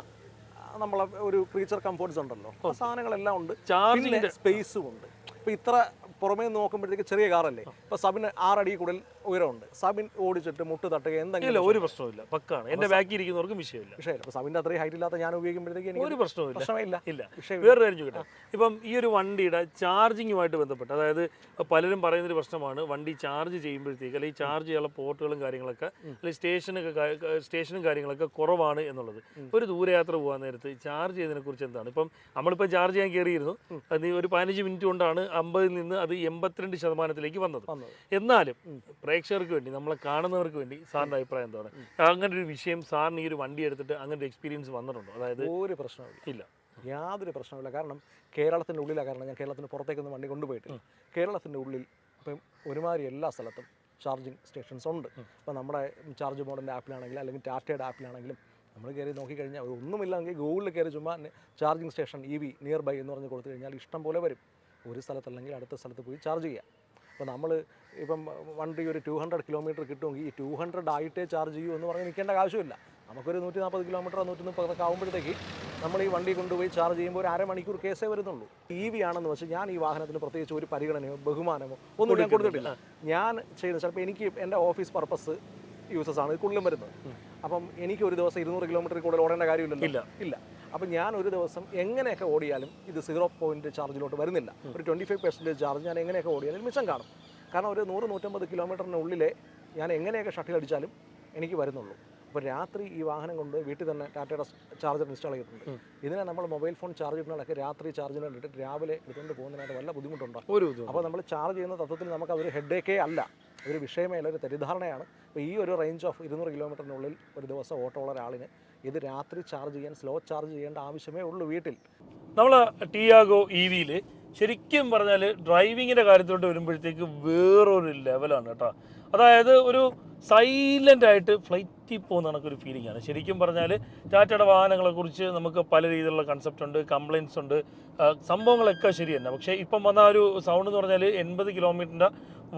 നമ്മളെ ഒരു ക്രീച്ചർ കംഫോർട്ട്സ് ഉണ്ടല്ലോ, ആ സാധനങ്ങളെല്ലാം ഉണ്ട്. ചാർജിങ്ങിൻ്റെ സ്പേസും ഉണ്ട്. ഇപ്പോൾ ഇത്ര പുറമേ നോക്കുമ്പോഴത്തേക്ക് ചെറിയ കാറല്ലേ, ഇപ്പോൾ സബിന് 6 അടി കൂടുതൽ ഉയരമുണ്ട്. സബിൻ ഓടിച്ചിട്ട് മുട്ട് തട്ടുക എന്തെങ്കിലും ഒരു പ്രശ്നമില്ല, പക്കാണ്. എൻ്റെ ബാക്കി ഇരിക്കുന്നവർക്കും വിഷയമില്ല. അപ്പോൾ സബിൻ്റെ അത്രയും ഹൈറ്റ് ഇല്ലാത്ത ഞാൻ ഉപയോഗിക്കുമ്പോഴത്തേക്ക് എനിക്ക് ഒരു പ്രശ്നമില്ല. ഇല്ല. വേറൊരു കാര്യം ചോദിക്കട്ടെ, ഇപ്പം ഈ ഒരു വണ്ടിയുടെ ചാർജിങ്ങുമായിട്ട് ബന്ധപ്പെട്ട്, അതായത് പലരും പറയുന്നൊരു പ്രശ്നമാണ് വണ്ടി ചാർജ് ചെയ്യുമ്പോഴത്തേക്ക്, അല്ലെങ്കിൽ ചാർജ് ചെയ്യാനുള്ള പോർട്ടുകളും കാര്യങ്ങളൊക്കെ, അല്ലെങ്കിൽ സ്റ്റേഷനും കാര്യങ്ങളൊക്കെ കുറവാണ് എന്നുള്ളത്. ഒരു ദൂരയാത്ര പോകാൻ നേരത്ത് ചാർജ് ചെയ്തതിനെ കുറിച്ച് എന്താണ്? ഇപ്പം നമ്മളിപ്പോൾ ചാർജ് ചെയ്യാൻ കയറിയിരുന്നു, അത് ഒരു 15 മിനിറ്റ് കൊണ്ടാണ് 50-ൽ നിന്ന് അത് 82% വന്നത്. എന്നാലും പ്രേക്ഷകർക്ക് വേണ്ടി, നമ്മളെ കാണുന്നവർക്ക് വേണ്ടി സാറിൻ്റെ അഭിപ്രായം എന്താണ്? അങ്ങനെ ഒരു വിഷയം സാറിന് ഈ ഒരു വണ്ടി എടുത്തിട്ട് അങ്ങനെ ഒരു എക്സ്പീരിയൻസ് വന്നിട്ടുണ്ടോ? അതായത് ഒരു പ്രശ്നമില്ല, യാതൊരു പ്രശ്നമില്ല. കാരണം കേരളത്തിൻ്റെ ഉള്ളിലാണ്, കാരണം ഞാൻ കേരളത്തിന് പുറത്തേക്കൊന്നും വണ്ടി കൊണ്ടുപോയിട്ടില്ല. കേരളത്തിൻ്റെ ഉള്ളിൽ ഇപ്പം ഒരുമാതിരി എല്ലാ സ്ഥലത്തും ചാർജിങ് സ്റ്റേഷൻസ് ഉണ്ട്. ഇപ്പോൾ നമ്മുടെ ചാർജ് മോഡിൻ്റെ ആപ്പിലാണെങ്കിലും അല്ലെങ്കിൽ ടാറ്റയുടെ ആപ്പിലാണെങ്കിലും നമ്മൾ കയറി നോക്കിക്കഴിഞ്ഞാൽ ഒന്നുമില്ലെങ്കിൽ ഗൂഗിളിൽ കയറി ചുമ്മാ charging station EV near by എന്ന് പറഞ്ഞ് കൊടുത്തു കഴിഞ്ഞാൽ ഇഷ്ടം പോലെ വരും. ഒരു സ്ഥലത്തല്ലെങ്കിൽ അടുത്ത സ്ഥലത്ത് പോയി ചാർജ് ചെയ്യാം. അപ്പോൾ നമ്മൾ ഇപ്പം വണ്ടി ഒരു 200 കിലോമീറ്റർ കിട്ടുമെങ്കിൽ ഈ 200 ആയിട്ടേ ചാർജ് ചെയ്യൂ എന്ന് പറഞ്ഞ് നിൽക്കേണ്ട ആവശ്യമില്ല. നമുക്കൊരു 140 കിലോമീറ്റർ 130 ആകുമ്പോഴത്തേക്ക് നമ്മൾ ഈ വണ്ടി കൊണ്ടുപോയി ചാർജ് ചെയ്യുമ്പോൾ ഒരു അരമണിക്കൂർ കേസേ വരുന്നുള്ളൂ. EV ആണെന്ന് വെച്ച് ഞാൻ ഈ വാഹനത്തിന് പ്രത്യേകിച്ച് ഒരു പരിഗണനയോ ബഹുമാനമോ ഒന്നും ഞാൻ കൊടുത്തിട്ടില്ല. ഞാൻ ചെയ്യുന്നത് ചിലപ്പോൾ എനിക്ക് എൻ്റെ ഓഫീസ് പർപ്പസ് യൂസസ് ആണ് കൂടുതലും വരുന്നത്. അപ്പം എനിക്ക് ഒരു ദിവസം 200 കിലോമീറ്റർ കൂടുതൽ ഓടേണ്ട കാര്യമില്ലല്ലോ. ഇല്ല. അപ്പം ഞാൻ ഒരു ദിവസം എങ്ങനെയൊക്കെ ഓടിയാലും ഇത് 0 ചാർജിലോട്ട് വരുന്നില്ല. ഒരു 25% ചാർജ് ഞാൻ എങ്ങനെയൊക്കെ ഓടിയാലും മിച്ചം കാണും. കാരണം ഒരു 100-150 കിലോമീറ്ററിനുള്ളിലെ ഞാൻ എങ്ങനെയൊക്കെ ഷട്ടിൽ അടിച്ചാലും എനിക്ക് വരുന്നുള്ളൂ. അപ്പോൾ രാത്രി ഈ വാഹനം കൊണ്ട് വീട്ടിൽ തന്നെ ടാറ്റയുടെ ചാർജർ ഇൻസ്റ്റാൾ ചെയ്തിട്ടുണ്ട്. ഇതിനെ നമ്മൾ മൊബൈൽ ഫോൺ ചാർജ് ചെയ്യുന്നതൊക്കെ രാത്രി ചാർജിന് ഇട്ടിട്ട് രാവിലെ എടുത്തുകൊണ്ട് പോകുന്നതിനായിട്ട് വല്ല ബുദ്ധിമുട്ടുണ്ടാകും. അപ്പോൾ നമ്മൾ ചാർജ് ചെയ്യുന്ന തത്വത്തിൽ നമുക്ക് അതൊരു ഹെഡേക്കേ അല്ല, ഒരു വിഷയമേ അല്ല, ഒരു തെറ്റിദ്ധാരണയാണ്. അപ്പോൾ ഈ ഒരു റേഞ്ച് ഓഫ് 200 കിലോമീറ്ററിനുള്ളിൽ ഒരു ദിവസം ഓട്ടോ ഉള്ള ഒരാളിന് ഇത് രാത്രി ചാർജ് ചെയ്യാൻ, സ്ലോ ചാർജ് ചെയ്യേണ്ട ആവശ്യമേ ഉള്ളൂ വീട്ടിൽ. നമ്മൾ ടിയാഗോ EVയിൽ ശരിക്കും പറഞ്ഞാൽ ഡ്രൈവിങ്ങിൻ്റെ കാര്യത്തിലോട്ട് വരുമ്പോഴത്തേക്ക് വേറൊരു ലെവലാണ് കേട്ടോ. അതായത് ഒരു സൈലൻ്റ് ആയിട്ട് ഫ്ലൈറ്റിൽ പോകുന്ന കണക്കൊരു ഫീലിംഗ് ആണ്. ശരിക്കും പറഞ്ഞാൽ ടാറ്റയുടെ വാഹനങ്ങളെക്കുറിച്ച് നമുക്ക് പല രീതിയിലുള്ള കൺസെപ്റ്റ് ഉണ്ട്, കംപ്ലയിൻറ്റ്സ് ഉണ്ട്, സംഭവങ്ങളൊക്കെ ശരി തന്നെ. പക്ഷേ ഇപ്പം വന്ന ഒരു സൗണ്ട് എന്ന് പറഞ്ഞാൽ 80 കിലോമീറ്ററിൻ്റെ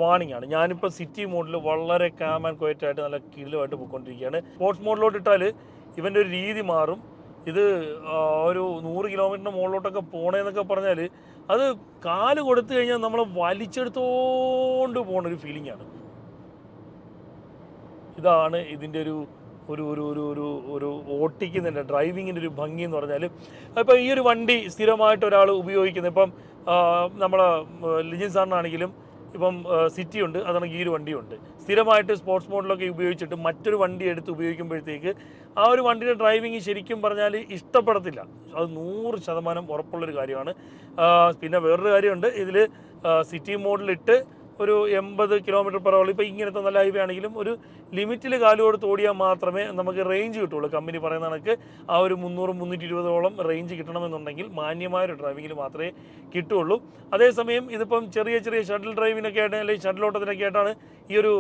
വാണിംഗ് ആണ്. ഞാനിപ്പോൾ സിറ്റി മോഡിൽ വളരെ കാം ആൻഡ് ക്വയറ്റ് ആയിട്ട് നല്ല കിടിലുമായിട്ട് പോയിക്കൊണ്ടിരിക്കുകയാണ്. സ്പോർട്സ് മോഡിലോട്ട് ഇട്ടാൽ ഇവൻ്റെ ഒരു രീതി മാറും. ഇത് ഒരു 100 കിലോമീറ്ററിന് മുകളിലോട്ടൊക്കെ പോകണമെന്നൊക്കെ പറഞ്ഞാൽ അത് കാല് കൊടുത്തു കഴിഞ്ഞാൽ നമ്മളെ വലിച്ചെടുത്തോണ്ട് പോകുന്നൊരു ഫീലിംഗ് ആണ്. ഇതാണ് ഇതിൻ്റെ ഒരു ഒരു ഒരു ഒരു ഒരു ഒരു ഓട്ടിക്കുന്നതിൻ്റെ ഡ്രൈവിങ്ങിൻ്റെ ഒരു ഭംഗി എന്ന് പറഞ്ഞാൽ ഇപ്പോൾ ഈ ഒരു വണ്ടി സ്ഥിരമായിട്ട് ഒരാൾ ഉപയോഗിക്കുന്നത് ഇപ്പം നമ്മളെ ലിജിൻ സാറിനാണെങ്കിലും ഇപ്പം സിറ്റി ഉണ്ട്, അതാണെങ്കിൽ ഈ ഒരു വണ്ടിയുണ്ട്. സ്ഥിരമായിട്ട് സ്പോർട്സ് മോഡിലൊക്കെ ഉപയോഗിച്ചിട്ട് മറ്റൊരു വണ്ടി എടുത്ത് ഉപയോഗിക്കുമ്പോഴത്തേക്ക് ആ ഒരു വണ്ടിയുടെ ഡ്രൈവിങ് ശരിക്കും പറഞ്ഞാൽ ഇഷ്ടപ്പെടത്തില്ല. അത് 100% ഉറപ്പുള്ളൊരു കാര്യമാണ്. പിന്നെ വേറൊരു കാര്യമുണ്ട്, ഇതിൽ സിറ്റി മോഡിലിട്ട് ഒരു 80 km/h ഇപ്പോൾ ഇങ്ങനത്തെ നല്ല ഹൈവേ ആണെങ്കിലും ഒരു ലിമിറ്റിൽ കാല് കൊടുത്ത് ഓടിയാൽ മാത്രമേ നമുക്ക് റേഞ്ച് കിട്ടുള്ളൂ. കമ്പനി പറയുന്ന കണക്ക് ആ ഒരു 300-320 റേഞ്ച് കിട്ടണമെന്നുണ്ടെങ്കിൽ മാന്യമായൊരു ഡ്രൈവിങ്ങിൽ മാത്രമേ കിട്ടുള്ളൂ. അതേസമയം ഇതിപ്പം ചെറിയ ചെറിയ ഷട്ടിൽ ഡ്രൈവിനൊക്കെ ആയിട്ട് അല്ലെങ്കിൽ ഷട്ടിൽ ഓട്ടത്തിനൊക്കെ ആയിട്ടാണ് ഈ ഒരു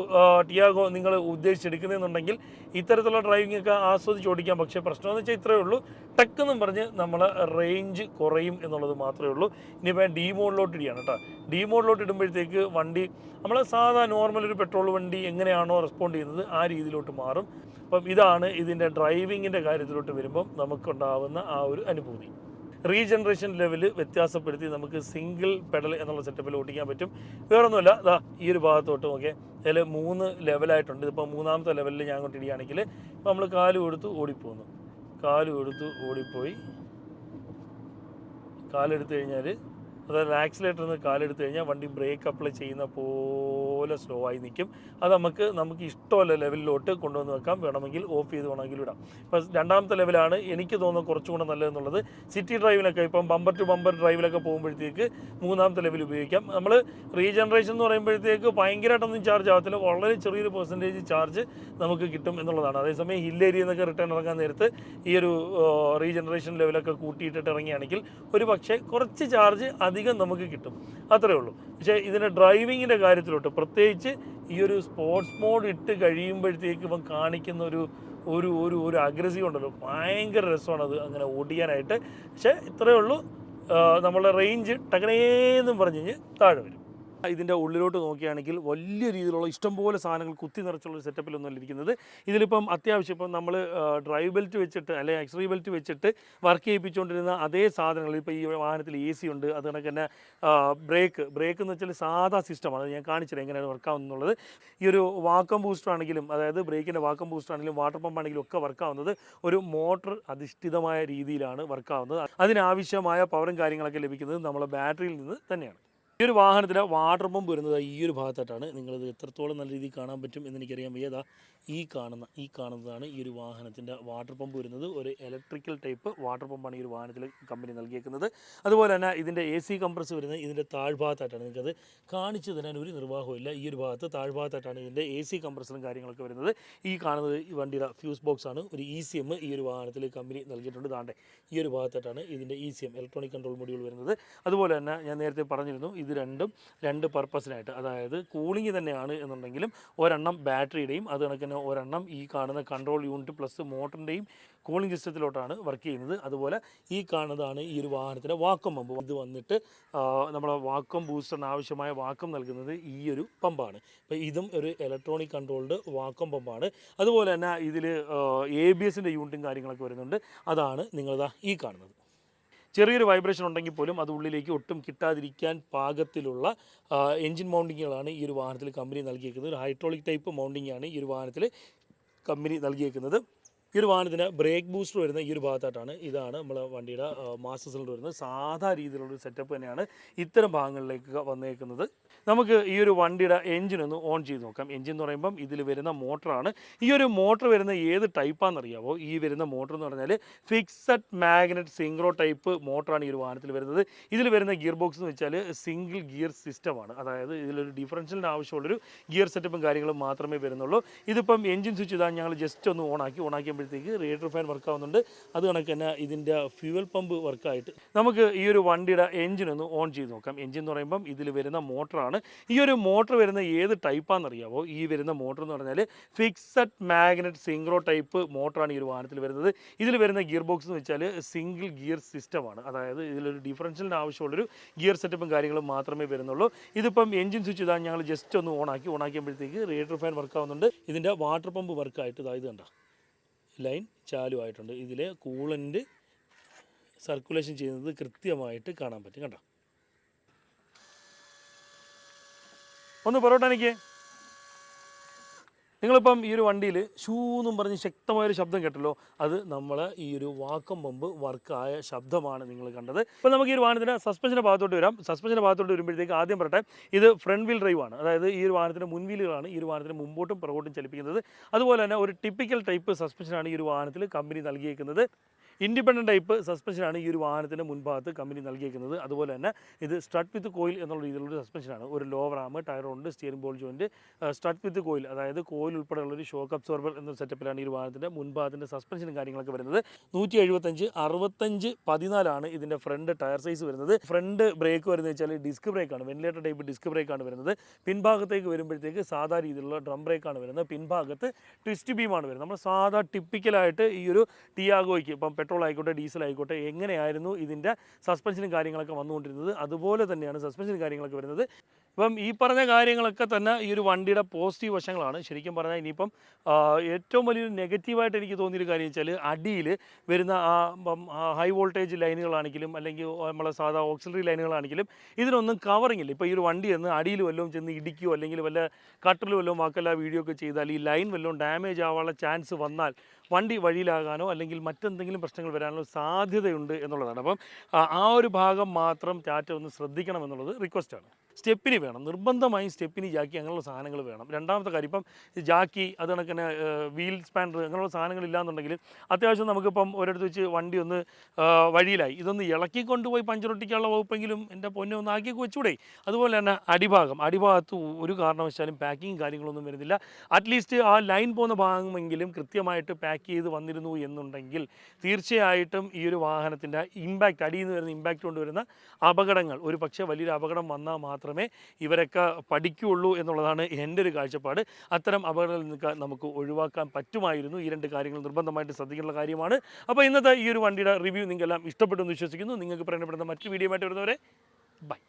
ടിയാഗോ നിങ്ങൾ ഉദ്ദേശിച്ചെടുക്കുന്നതെന്നുണ്ടെങ്കിൽ ഇത്തരത്തിലുള്ള ഡ്രൈവിംഗ് ഒക്കെ ആസ്വദിച്ച് ഓടിക്കാം. പക്ഷേ പ്രശ്നമെന്ന് വെച്ചാൽ ഇത്രയേ ഉള്ളൂ, ടക്കെന്നും പറഞ്ഞ് നമ്മൾ റേഞ്ച് കുറയും എന്നുള്ളത് മാത്രമേ ഉള്ളൂ. ഇനിയിപ്പോൾ ഡി മോഡിലോട്ട് ഇടിയാണ് കേട്ടോ. ഡി മോഡിലോട്ട് ഇടുമ്പോഴത്തേക്ക് വണ്ടി നമ്മൾ സാധാ നോർമൽ ഒരു പെട്രോൾ വണ്ടി എങ്ങനെയാണോ റെസ്പോണ്ട് ചെയ്യുന്നത് ആ രീതിയിലോട്ട് മാറും. അപ്പം ഇതാണ് ഇതിൻ്റെ ഡ്രൈവിങ്ങിൻ്റെ കാര്യത്തിലോട്ട് വരുമ്പം നമുക്കുണ്ടാവുന്ന ആ ഒരു അനുഭൂതി. റീജനറേഷൻ ലെവൽ വ്യത്യാസപ്പെടുത്തി നമുക്ക് സിംഗിൾ പെഡൽ എന്നുള്ള സെറ്റപ്പിൽ ഓടിക്കാൻ പറ്റും. വേറൊന്നുമല്ല, ഇതാ ഈ ഒരു ഭാഗത്തോട്ട് നോക്കിയേ, അതിൽ 3 ലെവലായിട്ടുണ്ട്. ഇതിപ്പോൾ 3ാമത്തെ ലെവലിൽ ഞാൻ അങ്ങോട്ട് ഇടിയാണെങ്കിൽ ഇപ്പോൾ നമ്മൾ കാല് കൊടുത്ത് ഓടിപ്പോകുന്നു, കാല് കൊടുത്ത് ഓടിപ്പോയി, കാലെടുത്ത് കഴിഞ്ഞാൽ അതായത് ആക്സിലേറ്ററിൽ നിന്ന് കാലെടുത്ത് കഴിഞ്ഞാൽ വണ്ടി ബ്രേക്ക് അപ്ലൈ ചെയ്യുന്ന പോലെ സ്ലോ ആയി നിൽക്കും. അത് നമുക്ക് ഇഷ്ടമുള്ള ലെവലിലോട്ട് കൊണ്ടുവന്ന് വെക്കാം. വേണമെങ്കിൽ ഓഫ് ചെയ്ത് വേണമെങ്കിൽ ഇടാം. ഇപ്പോൾ 2ാമത്തെ ലെവലാണ് എനിക്ക് തോന്നുന്നത് കുറച്ചും കൂടെ നല്ലതെന്നുള്ളത്. സിറ്റി ഡ്രൈവിലൊക്കെ ഇപ്പം ബമ്പർ ടു ബമ്പർ ഡ്രൈവിലൊക്കെ പോകുമ്പോഴത്തേക്ക് 3ാമത്തെ ലെവൽ ഉപയോഗിക്കാം. നമ്മൾ റീജനറേഷൻ എന്ന് പറയുമ്പോഴത്തേക്ക് ഭയങ്കരമായിട്ടൊന്നും ചാർജ് ആകത്തില്ല, വളരെ ചെറിയൊരു പെർസെൻറ്റേജ് ചാർജ് നമുക്ക് കിട്ടും എന്നുള്ളതാണ്. അതേസമയം ഹിൽ ഏരിയയിൽ നിന്നൊക്കെ റിട്ടേൺ ഇറങ്ങാൻ നേരത്ത് ഈ ഒരു റീജനറേഷൻ ലെവലൊക്കെ കൂട്ടിയിട്ടിട്ട് ഇറങ്ങിയാണെങ്കിൽ ഒരു പക്ഷേ കുറച്ച് ചാർജ് അധികം നമുക്ക് കിട്ടും, അത്രയേ ഉള്ളൂ. പക്ഷേ ഇതിൻ്റെ ഡ്രൈവിങ്ങിൻ്റെ കാര്യത്തിലോട്ട് പ്രത്യേകിച്ച് ഈ ഒരു സ്പോർട്സ് മോഡ് ഇട്ട് കഴിയുമ്പോഴത്തേക്ക് ഇപ്പം കാണിക്കുന്ന ഒരു ഒരു ഒരു ഒരു അഗ്രസീവ് ഉണ്ടല്ലോ, ഭയങ്കര രസമാണ് അത് അങ്ങനെ ഓടിക്കാനായിട്ട്. പക്ഷേ ഇത്രയേ ഉള്ളൂ, നമ്മളെ റേഞ്ച് ടകനേന്നും പറഞ്ഞു കഴിഞ്ഞ് താഴെ വരും. ഇതിൻ്റെ ഉള്ളിലോട്ട് നോക്കുകയാണെങ്കിൽ വലിയ രീതിയിലുള്ള ഇഷ്ടംപോലെ സാധനങ്ങൾ കുത്തി നിറച്ചുള്ളൊരു സെറ്റപ്പിലൊന്നും ഇരിക്കുന്നത്. ഇതിലിപ്പം അത്യാവശ്യം ഇപ്പം നമ്മൾ ഡ്രൈവ് ബെൽറ്റ് വെച്ചിട്ട് അല്ലെങ്കിൽ എക്സ്ട്രീ ബെൽറ്റ് വെച്ചിട്ട് വർക്ക് ചെയ്യിപ്പിച്ചുകൊണ്ടിരുന്ന അതേ സാധനങ്ങൾ ഇപ്പോൾ ഈ വാഹനത്തിൽ AC ഉണ്ട്. അത് കണക്ക് തന്നെ ബ്രേക്ക് എന്ന് വെച്ചാൽ സാധാ സിസ്റ്റമാണ്, ഞാൻ കാണിച്ചില്ല എങ്ങനെയാണ് വർക്കാവുന്നുള്ളത്. ഈ ഒരു വാക്കം ബൂസ്റ്റർ ആണെങ്കിലും, അതായത് ബ്രേക്കിൻ്റെ വാക്കം ബൂസ്റ്റർ ആണെങ്കിലും വാട്ടർ പമ്പ് ആണെങ്കിലും ഒക്കെ വർക്കാവുന്നത് ഒരു മോട്ടർ അധിഷ്ഠിതമായ രീതിയിലാണ് വർക്കാവുന്നത്. അതിനാവശ്യമായ പവറും കാര്യങ്ങളൊക്കെ ലഭിക്കുന്നത് നമ്മളെ ബാറ്ററിയിൽ നിന്ന് തന്നെയാണ്. ഈ ഒരു വാഹനത്തിന് വാട്ടർ പമ്പ് വരുന്നത് ഈ ഒരു ഭാഗത്തായിട്ടാണ്. നിങ്ങളിത് എത്രത്തോളം നല്ല രീതിയിൽ കാണാൻ പറ്റും എന്ന് എനിക്കറിയാൻ വയ്യ. ഈ കാണുന്നതാണ് ഈ ഒരു വാഹനത്തിൻ്റെ വാട്ടർ പമ്പ് വരുന്നത്. ഒരു ഇലക്ട്രിക്കൽ ടൈപ്പ് വാട്ടർ പമ്പാണ് ഈ ഒരു വാഹനത്തിൽ കമ്പനി നൽകിയേക്കുന്നത്. അതുപോലെ തന്നെ ഇതിൻ്റെ AC കംപ്രസ് വരുന്നത് ഇതിൻ്റെ താഴ്ഭാഗത്തായിട്ടാണ്. നിങ്ങൾക്കത് കാണിച്ചു തരാൻ ഒരു നിർവാഹമില്ല. ഈ ഒരു ഭാഗത്ത് താഴ്ഭാഗത്തായിട്ടാണ് ഇതിൻ്റെ AC കംപ്രസറും കാര്യങ്ങളൊക്കെ വരുന്നത്. ഈ കാണുന്നത് ഈ വണ്ടിയുടെ ഫ്യൂസ് ബോക്സ് ആണ്. ഒരു ECM ഈ ഒരു വാഹനത്തിൽ കമ്പനി നൽകിയിട്ടുണ്ട്. താണ്ടെ ഈ ഒരു ഭാഗത്തായിട്ടാണ് ഇതിൻ്റെ ECM ഇലക്ട്രോണിക് കൺട്രോൾ മൊഡ്യൂൾ വരുന്നത്. അതുപോലെ തന്നെ ഞാൻ നേരത്തെ പറഞ്ഞിരുന്നു, ഇത് രണ്ടും 2 പർപ്പസിനായിട്ട്, അതായത് കൂളിംഗ് തന്നെയാണ് എന്നുണ്ടെങ്കിലും ഒരെണ്ണം ബാറ്ററിയുടെയും അത് കണക്ക് തന്നെ ഒരെണ്ണം ഈ കാണുന്ന കൺട്രോൾ യൂണിറ്റ് പ്ലസ് മോട്ടറിൻ്റെയും കൂളിംഗ് സിസ്റ്റത്തിലോട്ടാണ് വർക്ക് ചെയ്യുന്നത്. അതുപോലെ ഈ കാണുന്നതാണ് ഈ ഒരു വാഹനത്തിൻ്റെ വാക്വം പമ്പ്. ഇത് വന്നിട്ട് നമ്മളെ വാക്വം ബൂസ്റ്ററിന് ആവശ്യമായ വാക്വം നൽകുന്നത് ഈ ഒരു പമ്പാണ്. അപ്പോൾ ഇതും ഒരു ഇലക്ട്രോണിക് കൺട്രോൾഡ് വാക്വം പമ്പാണ്. അതുപോലെ തന്നെ ഇതിൽ ABSൻ്റെ യൂണിറ്റും കാര്യങ്ങളൊക്കെ വരുന്നുണ്ട്. അതാണ് നിങ്ങളിതാ ഈ കാണുന്നത്. ചെറിയൊരു വൈബ്രേഷൻ ഉണ്ടെങ്കിൽ പോലും അത് ഉള്ളിലേക്ക് ഒട്ടും കിട്ടാതിരിക്കാൻ പാകത്തിലുള്ള എൻജിൻ മൗണ്ടിങ്ങുകളാണ് ഈ ഒരു വാഹനത്തിൽ കമ്പനി നൽകിയിരിക്കുന്നത്. ഒരു ഹൈഡ്രോളിക് ടൈപ്പ് മൗണ്ടിങ് ആണ് ഈ ഒരു വാഹനത്തിൽ കമ്പനി നൽകിയിരിക്കുന്നത്. ഈ ഒരു വാഹനത്തിന് ബ്രേക്ക് ബൂസ്റ്റർ വരുന്ന ഈ ഒരു ഭാഗത്തായിട്ടാണ്. ഇതാണ് നമ്മളെ വണ്ടിയുടെ മാസ്റ്റർ സിലിണ്ടർ വരുന്നത്. സാധാ രീതിയിലുള്ളൊരു സെറ്റപ്പ് തന്നെയാണ് ഇത്തരം ഭാഗങ്ങളിലേക്ക് വന്നേക്കുന്നത്. നമുക്ക് ഈ ഒരു വണ്ടിയുടെ എൻജിൻ ഒന്ന് ഓൺ ചെയ്ത് നോക്കാം. എൻജിൻ എന്ന് പറയുമ്പം ഇതിൽ വരുന്ന മോട്ടറാണ്. ഈ ഒരു മോട്ടർ വരുന്ന ഏത് ടൈപ്പാണെന്നറിയാമോ? ഈ വരുന്ന മോട്ടർ എന്ന് പറഞ്ഞാൽ ഫിക്സഡ് മാഗ്നറ്റ് സിംഗ്രോ ടൈപ്പ് മോട്ടറാണ് ഈ ഒരു വാഹനത്തിൽ വരുന്നത്. ഇതിൽ വരുന്ന ഗിയർ ബോക്സ് എന്ന് വെച്ചാൽ സിംഗിൾ ഗിയർ സിസ്റ്റമാണ്. അതായത് ഇതിലൊരു ഡിഫറൻഷ്യലിന് ആവശ്യമുള്ളൊരു ഗിയർ സെറ്റപ്പും കാര്യങ്ങളും മാത്രമേ വരുന്നുള്ളൂ. ഇതിപ്പം എൻജിൻ സ്വിച്ച് ഇതാ ഞങ്ങൾ ജസ്റ്റ് ഒന്ന് ഓണാക്കിയപ്പോഴത്തേക്ക് റേഡിയേറ്റർ ഫാൻ വർക്കാവുന്നുണ്ട്. അത് കണക്ക് തന്നെ ഇതിൻ്റെ ഫ്യൂവൽ പമ്പ് വർക്കായിട്ട് നമുക്ക് ഈ ഒരു വണ്ടിയുടെ എൻജിൻ ഒന്ന് ഓൺ ചെയ്ത് നോക്കാം. എൻജിൻ എന്ന് പറയുമ്പം ഇതിൽ വരുന്ന മോട്ടറാണ്. ഈ ഒരു മോട്ടർ വരുന്ന ഏത് ടൈപ്പാണെന്നറിയാമോ? ഈ വരുന്ന മോട്ടർ എന്ന് പറഞ്ഞാൽ ഫിക്സഡ് മാഗ്നറ്റ് സിംഗ്രോ ടൈപ്പ് മോട്ടറാണ് ഈ ഒരു വാഹനത്തിൽ വരുന്നത്. ഇതിൽ വരുന്ന ഗിയർ ബോക്സ് എന്ന് വെച്ചാൽ സിംഗിൾ ഗിയർ സിസ്റ്റമാണ്. അതായത് ഇതിലൊരു ഡിഫറൻഷ്യലിന് ആവശ്യമുള്ളൊരു ഗിയർ സെറ്റപ്പും കാര്യങ്ങളും മാത്രമേ വരുന്നുള്ളൂ. ഇതിപ്പം എൻജിൻ സ്വിച്ച് ഇതാ ഞങ്ങൾ ജസ്റ്റ് ഒന്ന് ഓണാക്കിയപ്പോഴത്തേക്ക് റേഡിയേറ്റർ ഫാൻ വർക്കാവുന്നുണ്ട്. ഇതിൻ്റെ വാട്ടർ പമ്പ് വർക്കായിട്ട് ഇത് കണ്ട ലൈൻ ചാലു ആയിട്ടുണ്ട്. ഇതിൽ കൂളൻ്റ് സർക്കുലേഷൻ ചെയ്യുന്നത് കൃത്യമായിട്ട് കാണാൻ പറ്റും. കണ്ടോ, ഒന്ന് പൊറോട്ട എനിക്ക് നിങ്ങളിപ്പം ഈ ഒരു വണ്ടിയിൽ ഷൂ എന്നും പറഞ്ഞ് ശക്തമായൊരു ശബ്ദം കേട്ടല്ലോ, അത് നമ്മൾ ഈ ഒരു വാക്കം പമ്പ് വർക്കായ ശബ്ദമാണ് നിങ്ങൾ കണ്ടത്. ഇപ്പോൾ നമുക്ക് ഈ ഒരു വാഹനത്തിന് സസ്പെൻഷൻ്റെ ഭാഗത്തോട്ട് വരാം. സസ്പെൻഷൻ്റെ ഭാഗത്തോട്ട് വരുമ്പോഴത്തേക്ക് ആദ്യം പറയട്ടെ, ഇത് ഫ്രണ്ട് വീൽ ഡ്രൈവ് ആണ്. അതായത് ഈ ഒരു വാഹനത്തിൻ്റെ മുൻവീലുകളാണ് ഈ ഒരു വാഹനത്തിന് മുമ്പോട്ടും പുറകോട്ടും ചലിപ്പിക്കുന്നത്. അതുപോലെ തന്നെ ഒരു ടിപ്പിക്കൽ ടൈപ്പ് സസ്പെൻഷനാണ് ഈ ഒരു വാഹനത്തിൽ കമ്പനി നൽകിയേക്കുന്നത്. ഇൻഡിപെൻഡൻറ്റ് ടൈപ്പ് സസ്പെൻഷനാണ് ഈ ഒരു വാഹനത്തിൻ്റെ മുൻഭാഗത്ത് കമ്പനി നൽകിയേക്കുന്നത്. അതുപോലെ തന്നെ ഇത് സ്ട്രട്ട് വിത്ത് കോയിൽ എന്നുള്ള രീതിയിലുള്ള സസ്പെൻഷനാണ്. ഒരു ലോ റാം, ടയറുണ്ട്, steering ball joint, strut with coil, അതായത് കോയിൽ ഉൾപ്പെടെയുള്ള ഒരു ഷോക്ക് അബ്സോർബർ എന്ന സെറ്റപ്പിലാണ് ഈ ഒരു വാഹനത്തിൻ്റെ മുൻഭാഗത്തിൻ്റെ സസ്പെൻഷനും കാര്യങ്ങളൊക്കെ വരുന്നത്. 175, 65, 14 ഇതിൻ്റെ ഫ്രണ്ട് ടയർ സൈസ് വരുന്നത്. ഫ്രണ്ട് ബ്രേക്ക് വരുന്നത് വെച്ചാൽ ഡിസ്ക് ബ്രേക്കാണ്, വെന്റിലേറ്റർ ടൈപ്പ് ഡിസ്ക് ബ്രേക്കാണ് വരുന്നത്. പിൻഭാഗത്തേക്ക് വരുമ്പോഴത്തേക്ക് സാധാ രീതിയിലുള്ള ഡ്രം ബ്രേക്കാണ് വരുന്നത്. പിൻഭാഗത്ത് ട്വിസ്റ്റ് ബീമാണ് വരുന്നത്. നമ്മൾ സാധാ ടിപ്പിക്കലായിട്ട് ഈ ഒരു ടിയാഗോയ്ക്ക് ഇപ്പം പെട്രോൾ ആയിക്കോട്ടെ ഡീസൽ ആയിക്കോട്ടെ എങ്ങനെയായിരുന്നു ഇതിൻ്റെ സസ്പെൻഷനും കാര്യങ്ങളൊക്കെ വന്നുകൊണ്ടിരുന്നത് അതുപോലെ തന്നെയാണ് സസ്പെൻഷനും കാര്യങ്ങളൊക്കെ വരുന്നത്. ഇപ്പം ഈ പറഞ്ഞ കാര്യങ്ങളൊക്കെ തന്നെ ഈ ഒരു വണ്ടിയുടെ പോസിറ്റീവ് വശങ്ങളാണ്. ശരിക്കും പറഞ്ഞാൽ ഇനിയിപ്പം ഏറ്റവും വലിയൊരു നെഗറ്റീവായിട്ട് എനിക്ക് തോന്നിയൊരു കാര്യം വെച്ചാൽ അടിയിൽ വരുന്ന ഹൈ വോൾട്ടേജ് ലൈനുകളാണെങ്കിലും അല്ലെങ്കിൽ നമ്മളെ സാധാ ഓക്സിലറി ലൈനുകളാണെങ്കിലും ഇതിനൊന്നും കവറിങ് ഇല്ല. ഇപ്പോൾ ഈ ഒരു വണ്ടി ചെന്ന് അടിയിൽ വല്ലതും ചെന്ന് ഇടിക്കുകയോ അല്ലെങ്കിൽ വല്ല കട്ടറിൽ വല്ലതും വാക്കല്ല വീഡിയോ ഒക്കെ ചെയ്താൽ ഈ ലൈൻ വല്ലതും ഡാമേജ് ആവാനുള്ള ചാൻസ് വന്നാൽ വണ്ടി വഴിയിലാകാനോ അല്ലെങ്കിൽ മറ്റെന്തെങ്കിലും പ്രശ്നങ്ങൾ വരാനോ സാധ്യതയുണ്ട് എന്നുള്ളതാണ്. അപ്പം ആ ഒരു ഭാഗം മാത്രം ടാറ്റ ഒന്ന് ശ്രദ്ധിക്കണം എന്നുള്ളത് റിക്വസ്റ്റാണ്. സ്റ്റെപ്പിനി വേണം, നിർബന്ധമായും സ്റ്റെപ്പിനി, ജാക്കി അങ്ങനെയുള്ള സാധനങ്ങൾ വേണം. രണ്ടാമത്തെ കാര്യം, ഇപ്പം ജാക്കി അത് കണക്കിന് വീൽ സ്പാൻഡർ അങ്ങനെയുള്ള സാധനങ്ങളില്ലാന്നുണ്ടെങ്കിൽ അത്യാവശ്യം നമുക്കിപ്പം ഒരിടത്ത് വെച്ച് വണ്ടി ഒന്ന് വഴിയിലായി, ഇതൊന്ന് ഇളക്കി കൊണ്ടുപോയി പഞ്ചറൊട്ടിക്കാനുള്ള വകുപ്പെങ്കിലും എൻ്റെ പൊന്നെ ഒന്ന് ആക്കി വെച്ചൂടെ. അതുപോലെ തന്നെ അടിഭാഗത്ത് ഒരു കാരണവശാലും പാക്കിങ് കാര്യങ്ങളൊന്നും വരുന്നില്ല. അറ്റ്ലീസ്റ്റ് ആ ലൈൻ പോകുന്ന ഭാഗമെങ്കിലും കൃത്യമായിട്ട് പാക്ക് ചെയ്ത് വന്നിരുന്നു എന്നുണ്ടെങ്കിൽ തീർച്ചയായിട്ടും ഈ ഒരു വാഹനത്തിൻ്റെ ഇമ്പാക്റ്റ്, അടിയിൽ നിന്ന് വരുന്ന ഇമ്പാക്റ്റ് കൊണ്ടുവരുന്ന അപകടങ്ങൾ, ഒരു പക്ഷേ വലിയൊരു അപകടം വന്നാൽ മാത്രമേ ഇവരൊക്കെ പഠിക്കുകയുള്ളൂ എന്നുള്ളതാണ് എൻ്റെ ഒരു കാഴ്ചപ്പാട്. അത്തരം അപകടങ്ങളിൽ നിന്നൊക്കെ നമുക്ക് ഒഴിവാക്കാൻ പറ്റുമായിരുന്നു. ഈ രണ്ട് കാര്യങ്ങൾ നിർബന്ധമായിട്ട് ശ്രദ്ധിക്കേണ്ട കാര്യമാണ്. അപ്പോൾ ഇന്നത്തെ ഈ ഒരു വണ്ടിയുടെ റിവ്യൂ നിങ്ങൾക്കെല്ലാം ഇഷ്ടപ്പെട്ടു എന്ന് വിശ്വസിക്കുന്നു. നിങ്ങൾക്ക് പറയപ്പെടുന്ന മറ്റു വീഡിയോ ആയിട്ട് വരുന്നവരെ ബൈ.